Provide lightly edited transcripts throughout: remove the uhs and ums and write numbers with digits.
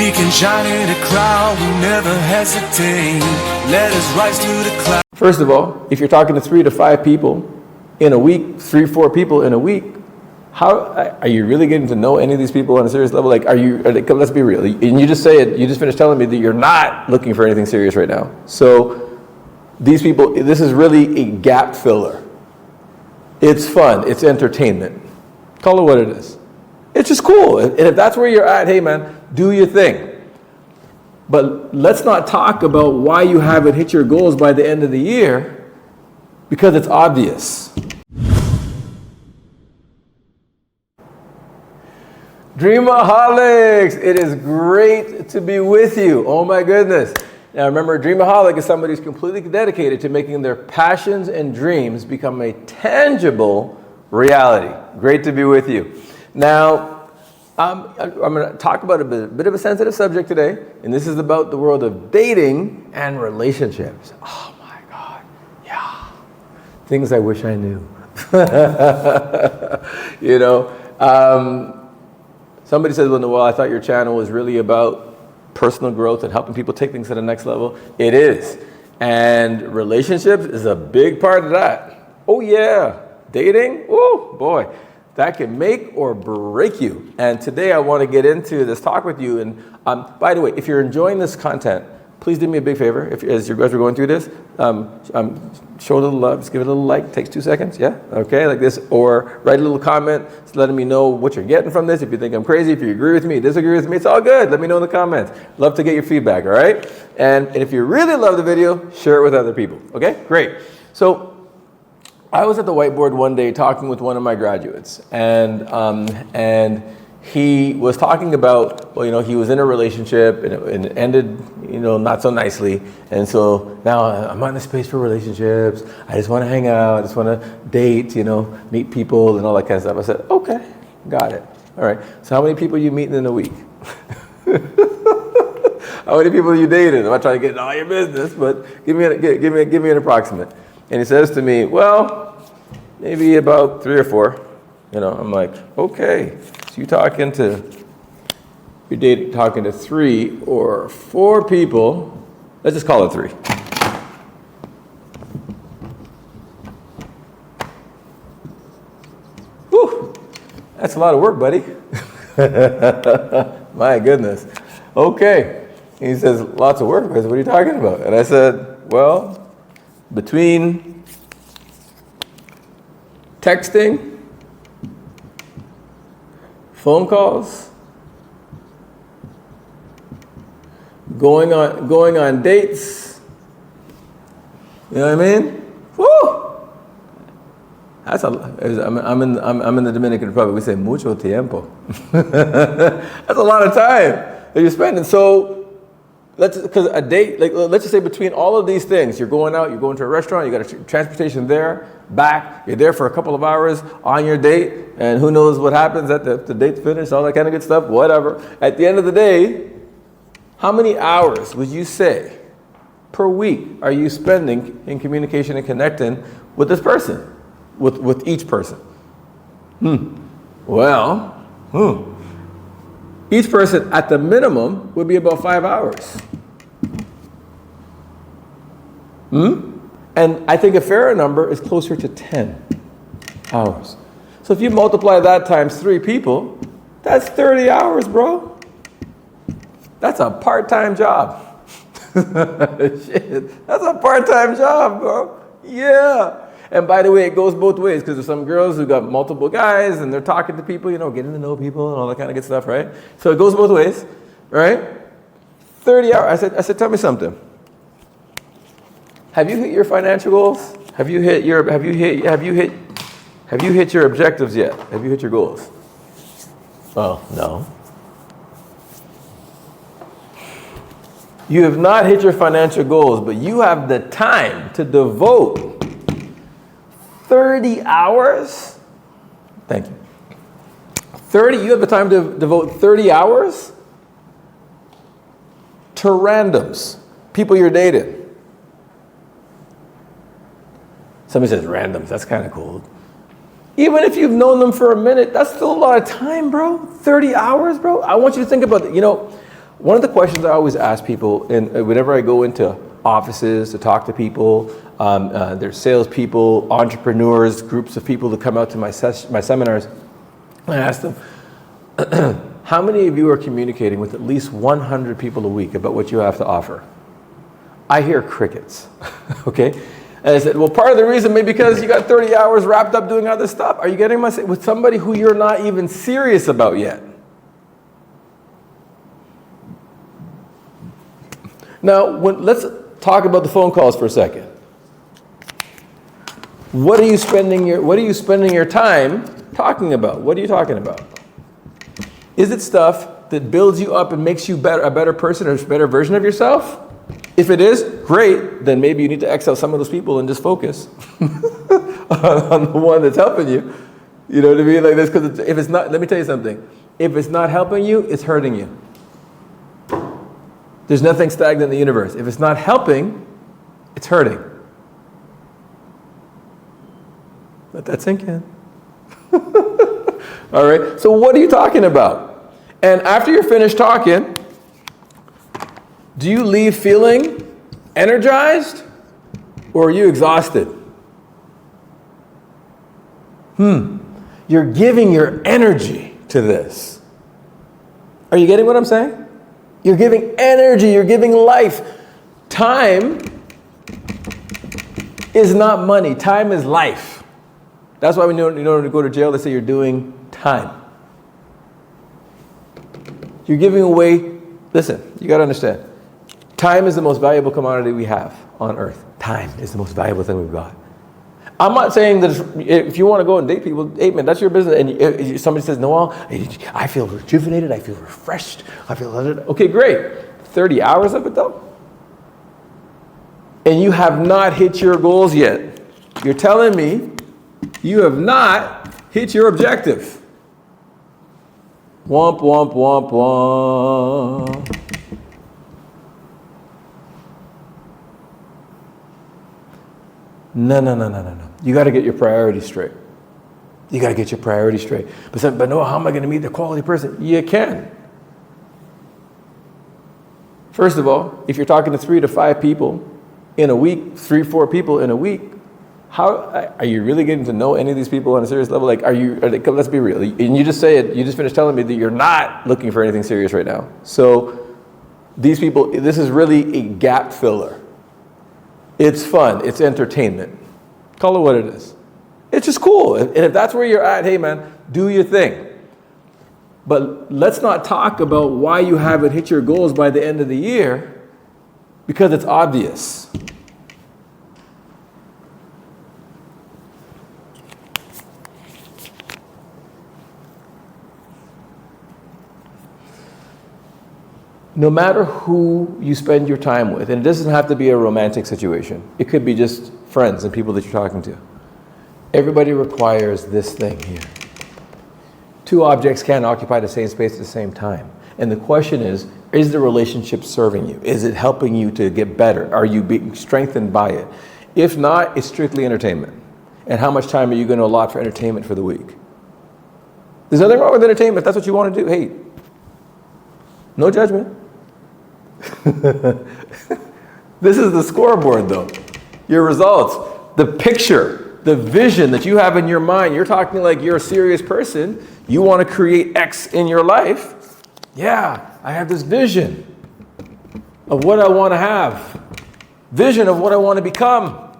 We can shine in a crowd, we never hesitate. Let us rise to the cloud. First of all, if you're talking to 3 to 5 people in a week, 3, 4 people in a week, how are you really getting to know any of these people on a serious level? Like, let's be real. And you just finished telling me that you're not looking for anything serious right now. So these people, this is really a gap filler. It's fun, it's entertainment. Call it what it is. It's just cool. And if that's where you're at, hey man, do your thing. But let's not talk about why you haven't hit your goals by the end of the year, because it's obvious. Dreamaholics, it is great to be with you. Oh my goodness. Now remember, Dreamaholic is somebody who's completely dedicated to making their passions and dreams become a tangible reality. Great to be with you. Now, I'm going to talk about a bit of a sensitive subject today, and this is about the world of dating and relationships. Oh my God, yeah. Things I wish I knew. You know, somebody says, well, I thought your channel was really about personal growth and helping people take things to the next level. It is. And relationships is a big part of that. Oh yeah. Dating, oh boy, that can make or break you. And today I want to get into this talk with you. And by the way, if you're enjoying this content, please do me a big favor. As you guys are going through this, show a little love, just give it a little like, takes 2 seconds, yeah? Okay, like this, or write a little comment, just letting me know what you're getting from this. If you think I'm crazy, if you agree with me, disagree with me, it's all good. Let me know in the comments. Love to get your feedback, all right? And if you really love the video, share it with other people, okay? Great. So I was at the whiteboard one day talking with one of my graduates, and he was talking about, well, you know, he was in a relationship and it ended, you know, not so nicely. And so now I'm on the space for relationships. I just want to hang out. I just want to date, you know, meet people and all that kind of stuff. I said, okay, got it. All right. So how many people are you meeting in a week? How many people are you dating? I'm not trying to get in all your business, but give me an approximate. And he says to me, well, maybe about 3 or 4. You know, I'm like, okay. So you're talking to 3 or 4 people. Let's just call it 3. Whew, that's a lot of work, buddy. My goodness. Okay. And he says, lots of work. I said, what are you talking about? And I said, well, between texting, phone calls, going on dates, you know what I mean? Woo! That's I'm in the Dominican Republic. We say mucho tiempo. That's a lot of time that you're spending. So because a date, like let's just say between all of these things, you're going out, you're going to a restaurant, you got a transportation there, back, you're there for a couple of hours on your date, and who knows what happens at the date's finished, all that kind of good stuff, whatever. At the end of the day, how many hours would you say per week are you spending in communication and connecting with this person, with each person? Well, each person at the minimum would be about 5 hours. And I think a fairer number is closer to 10 hours. So if you multiply that times 3 people, that's 30 hours, bro. That's a part-time job. Shit, that's a part-time job, bro. Yeah. And by the way, it goes both ways, because there's some girls who got multiple guys and they're talking to people, you know, getting to know people and all that kind of good stuff, right? So it goes both ways, right? 30 hours. I said, tell me something. Have you hit your financial goals? Have you hit your objectives yet? Have you hit your goals? Oh, no. You have not hit your financial goals, but you have the time to devote 30 hours? Thank you. 30, you have the time to devote 30 hours to randoms, people you're dating. Somebody says randoms, that's kind of cool. Even if you've known them for a minute, that's still a lot of time, bro. 30 hours, bro. I want you to think about it. You know, One of the questions I always ask people, and whenever I go into offices to talk to people, there's salespeople, entrepreneurs, groups of people that come out to my seminars, I ask them, how many of you are communicating with at least 100 people a week about what you have to offer? I hear crickets, okay? And I said, well, part of the reason maybe because you got 30 hours wrapped up doing other stuff. Are you getting my with somebody who you're not even serious about yet? Now, let's talk about the phone calls for a second. What are you spending your time talking about? What are you talking about? Is it stuff that builds you up and makes you a better person or a better version of yourself? If it is, great, then maybe you need to exile some of those people and just focus on the one that's helping you. You know what I mean? Like this, because if it's not, let me tell you something. If it's not helping you, it's hurting you. There's nothing stagnant in the universe. If it's not helping, it's hurting. Let that sink in. All right, so what are you talking about? And after you're finished talking, do you leave feeling energized or are you exhausted? You're giving your energy to this. Are you getting what I'm saying? You're giving energy, you're giving life. Time is not money, time is life. That's why when you know to go to jail, they say you're doing time. You're giving away, listen, you gotta understand. Time is the most valuable commodity we have on earth. Time is the most valuable thing we've got. I'm not saying that if you want to go and date people, hey man, that's your business. And if somebody says, Noel, I feel rejuvenated, I feel refreshed, I feel, okay, great. 30 hours of it though? And you have not hit your goals yet. You're telling me you have not hit your objective. Womp, womp, womp, womp. No. You got to get your priorities straight. You got to get your priorities straight. But no, how am I going to meet the quality person? You can. First of all, if you're talking to 3 to 5 people in a week, 3-4 people in a week, how are you really getting to know any of these people on a serious level? Like, let's be real. And you just finished telling me that you're not looking for anything serious right now. So these people, this is really a gap filler. It's fun. It's entertainment. Call it what it is. It's just cool. And if that's where you're at, hey man, do your thing. But let's not talk about why you haven't hit your goals by the end of the year, because it's obvious. No matter who you spend your time with, and it doesn't have to be a romantic situation. It could be just friends and people that you're talking to. Everybody requires this thing here. 2 objects can't occupy the same space at the same time. And the question is the relationship serving you? Is it helping you to get better? Are you being strengthened by it? If not, it's strictly entertainment. And how much time are you going to allot for entertainment for the week? There's nothing wrong with entertainment. If that's what you want to do, hey, no judgment. This is the scoreboard though. Your results, the picture, the vision that you have in your mind. You're talking like you're a serious person. You want to create X in your life. Yeah, I have this vision of what I want to have. Vision of what I want to become.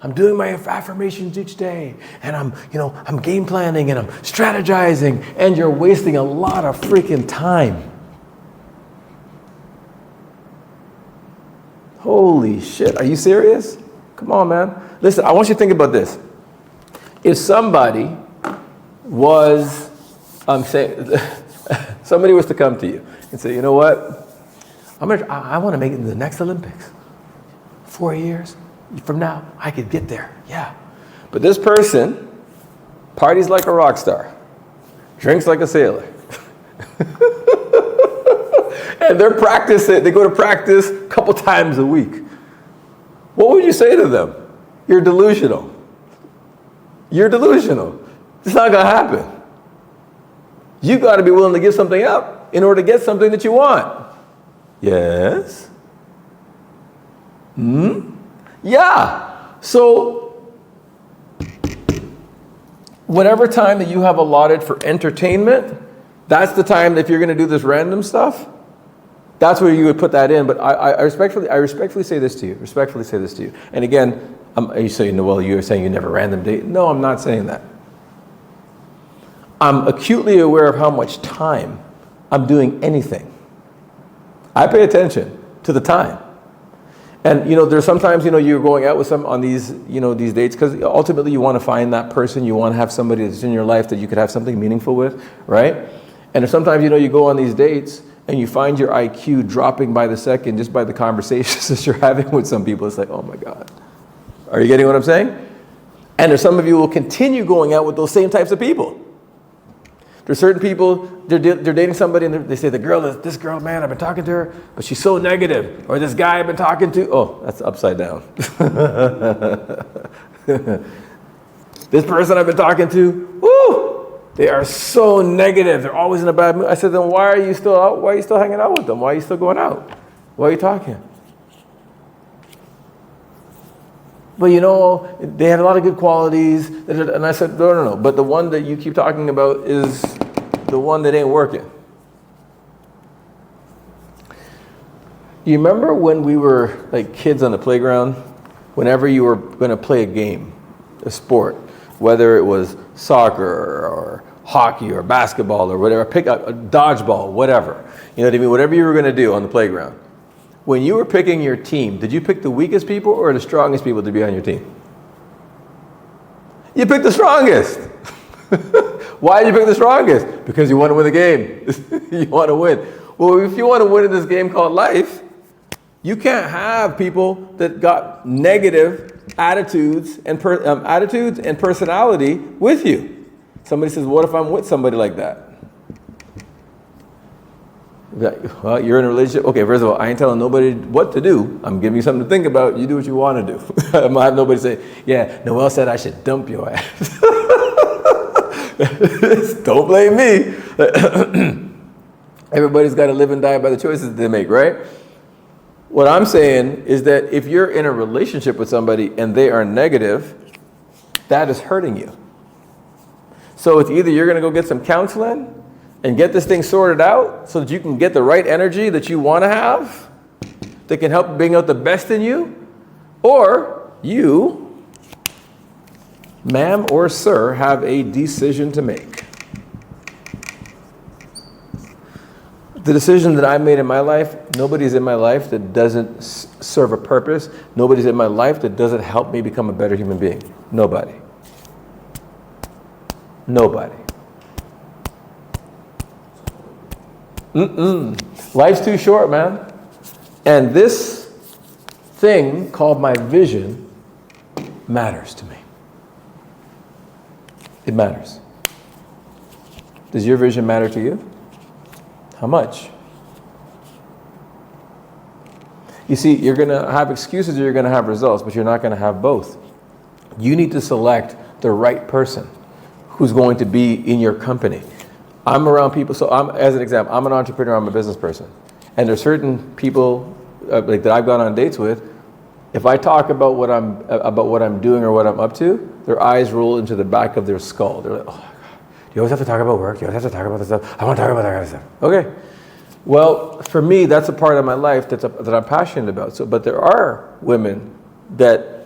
I'm doing my affirmations each day and I'm game planning and I'm strategizing, and you're wasting a lot of freaking time. Holy shit, are you serious? Come on, man. Listen, I want you to think about this. If somebody was, somebody was to come to you and say, you know what? I want to make it to the next Olympics. 4 years from now, I could get there. Yeah. But this person parties like a rock star, drinks like a sailor. And they go to practice a couple times a week. What would you say to them? You're delusional. You're delusional. It's not going to happen. You got to be willing to give something up in order to get something that you want. Yes? Yeah. So, whatever time that you have allotted for entertainment, that's the time that if you're going to do this random stuff, that's where you would put that in. But I respectfully say this to you. Respectfully say this to you. And again, you say, well, you're saying you never random date. No, I'm not saying that. I'm acutely aware of how much time I'm doing anything. I pay attention to the time. And, there's sometimes, you're going out with some on these, these dates, because ultimately you want to find that person. You want to have somebody that's in your life that you could have something meaningful with, right? And if sometimes, you go on these dates and you find your IQ dropping by the second just by the conversations that you're having with some people, it's like, oh my God. Are you getting what I'm saying? And if some of you will continue going out with those same types of people. There's certain people, they're dating somebody and they say, this girl, man, I've been talking to her, but she's so negative. Or this guy I've been talking to, oh, that's upside down. This person I've been talking to, woo, they are so negative. They're always in a bad mood. I said, then why are you still out? Why are you still hanging out with them? Why are you still going out? Why are you talking? But they have a lot of good qualities. And I said, no. But the one that you keep talking about is the one that ain't working. You remember when we were like kids on the playground? Whenever you were going to play a game, a sport, whether it was soccer or hockey or basketball or whatever, pick up a dodgeball, whatever. You know what I mean? Whatever you were going to do on the playground. When you were picking your team, did you pick the weakest people or the strongest people to be on your team? You picked the strongest. Why did you pick the strongest? Because you want to win the game. You want to win. Well, if you want to win in this game called life, you can't have people that got negative attitudes and personality with you. Somebody says, what if I'm with somebody like that? Well, you're in a relationship. Okay, first of all, I ain't telling nobody what to do. I'm giving you something to think about. You do what you want to do. I'm gonna have nobody say, yeah, Noel said I should dump your ass. Don't blame me. Everybody's got to live and die by the choices they make, right? What I'm saying is that if you're in a relationship with somebody and they are negative, that is hurting you. So it's either you're going to go get some counseling and get this thing sorted out so that you can get the right energy that you want to have that can help bring out the best in you, or you, ma'am or sir, have a decision to make. The decision that I made in my life, nobody's in my life that doesn't serve a purpose. Nobody's in my life that doesn't help me become a better human being. Nobody. Nobody. Life's too short, man. And this thing called my vision matters to me. It matters. Does your vision matter to you? How much? You see, you're going to have excuses or you're going to have results, but you're not going to have both. You need to select the right person who's going to be in your company. I'm around people, so as an example, I'm an entrepreneur, I'm a business person. And there's certain people like that I've gone on dates with. If I talk about what I'm doing or what I'm up to, their eyes roll into the back of their skull. They're like, oh my God, you always have to talk about work, you always have to talk about this stuff. I want to talk about that kind of stuff. Okay. Well, for me, that's a part of my life that I'm passionate about. But there are women that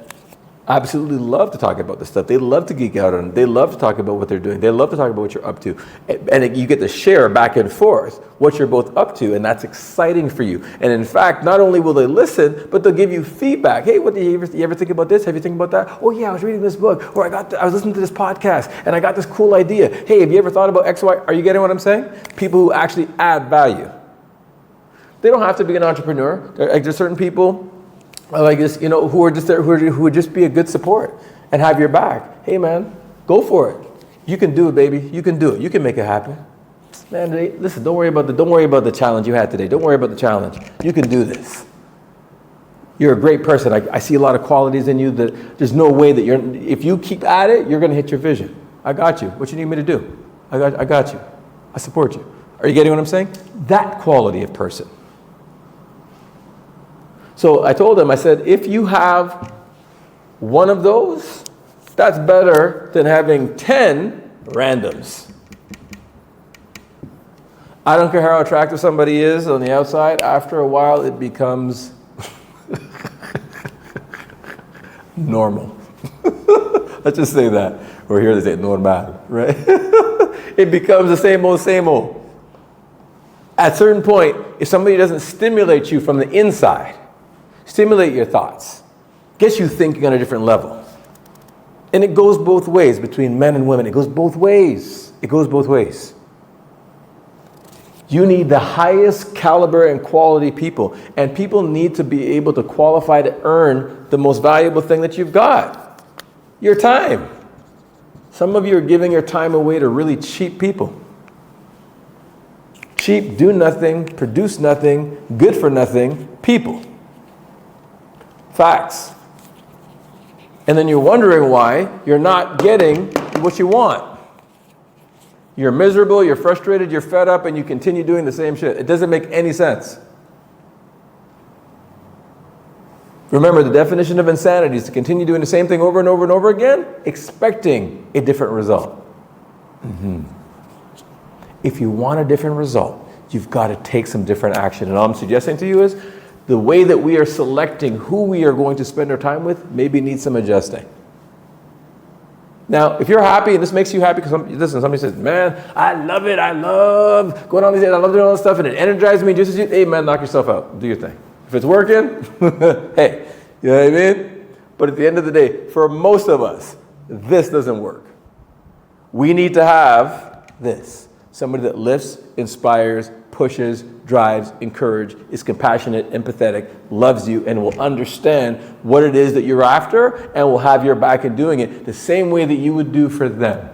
absolutely love to talk about this stuff. They love to geek out on it. They love to talk about what they're doing. They love to talk about what you're up to. And you get to share back and forth what you're both up to, and that's exciting for you. And in fact, not only will they listen, but they'll give you feedback. Hey, what do you ever think about this? Have you think about that? Oh yeah, I was reading this book, or I was listening to this podcast, and I got this cool idea. Hey, have you ever thought about X, Y? Are you getting what I'm saying? People who actually add value. They don't have to be an entrepreneur. There's certain people like this, who are just there, who would just be a good support and have your back. Hey, man, go for it. You can do it, baby. You can do it. You can make it happen. Man, listen, don't worry about the challenge you had today. Don't worry about the challenge. You can do this. You're a great person. I see a lot of qualities in you that there's no way that if you keep at it, you're going to hit your vision. I got you. What you need me to do? I got you. I support you. Are you getting what I'm saying? That quality of person. So I told him, I said, if you have one of those, that's better than having 10 randoms. I don't care how attractive somebody is on the outside, after a while it becomes normal. Let's just say that. Or here they say normal, right? It becomes the same old, same old. At a certain point, if somebody doesn't stimulate you from the inside, stimulate your thoughts, gets you thinking on a different level. And it goes both ways between men and women. It goes both ways. It goes both ways. You need the highest caliber and quality people. And people need to be able to qualify to earn the most valuable thing that you've got. Your time. Some of you are giving your time away to really cheap people. Cheap, do nothing, produce nothing, good for nothing people. Facts. And then you're wondering why you're not getting what you want. You're miserable, you're frustrated, you're fed up, and you continue doing the same shit. It doesn't make any sense. Remember, the definition of insanity is to continue doing the same thing over and over and over again, expecting a different result. If you want a different result, you've got to take some different action. And all I'm suggesting to you is, the way that we are selecting who we are going to spend our time with maybe needs some adjusting. Now, if you're happy and this makes you happy, because somebody says, man, I love it, I love going on these days, I love doing all this stuff, and it energizes me just as you, hey man, knock yourself out, do your thing. If it's working, hey, you know what I mean? But at the end of the day, for most of us, this doesn't work. We need to have this. Somebody that lifts, inspires, pushes, drives, encourages, is compassionate, empathetic, loves you, and will understand what it is that you're after and will have your back in doing it the same way that you would do for them.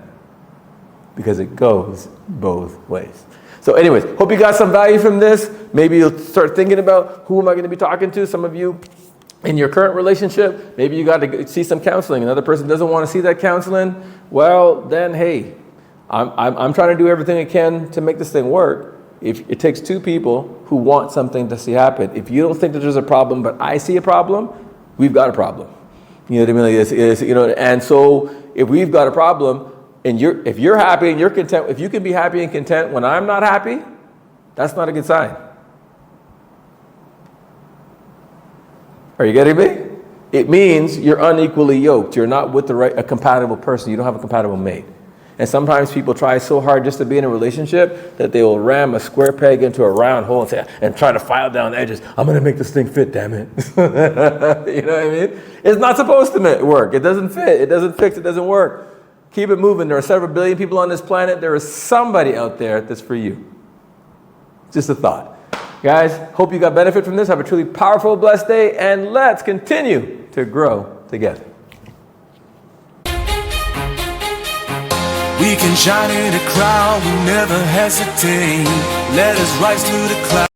Because it goes both ways. So anyways, hope you got some value from this. Maybe you'll start thinking about who am I going to be talking to. Some of you in your current relationship, maybe you got to see some counseling. Another person doesn't want to see that counseling. Well, then, hey, I'm trying to do everything I can to make this thing work. If it takes two people who want something to see happen. If you don't think that there's a problem, but I see a problem, we've got a problem. You know what I mean? And so if we've got a problem, and if you're happy and you're content, if you can be happy and content when I'm not happy, that's not a good sign. Are you getting me? It means you're unequally yoked. You're not with a compatible person. You don't have a compatible mate. And sometimes people try so hard just to be in a relationship that they will ram a square peg into a round hole and try to file down the edges. I'm going to make this thing fit, damn it. You know what I mean? It's not supposed to work. It doesn't fit. It doesn't fix. It doesn't work. Keep it moving. There are several billion people on this planet. There is somebody out there that's for you. Just a thought. Guys, hope you got benefit from this. Have a truly powerful, blessed day, and let's continue to grow together. We can shine in a crowd, we never hesitate. Let us rise to the clouds.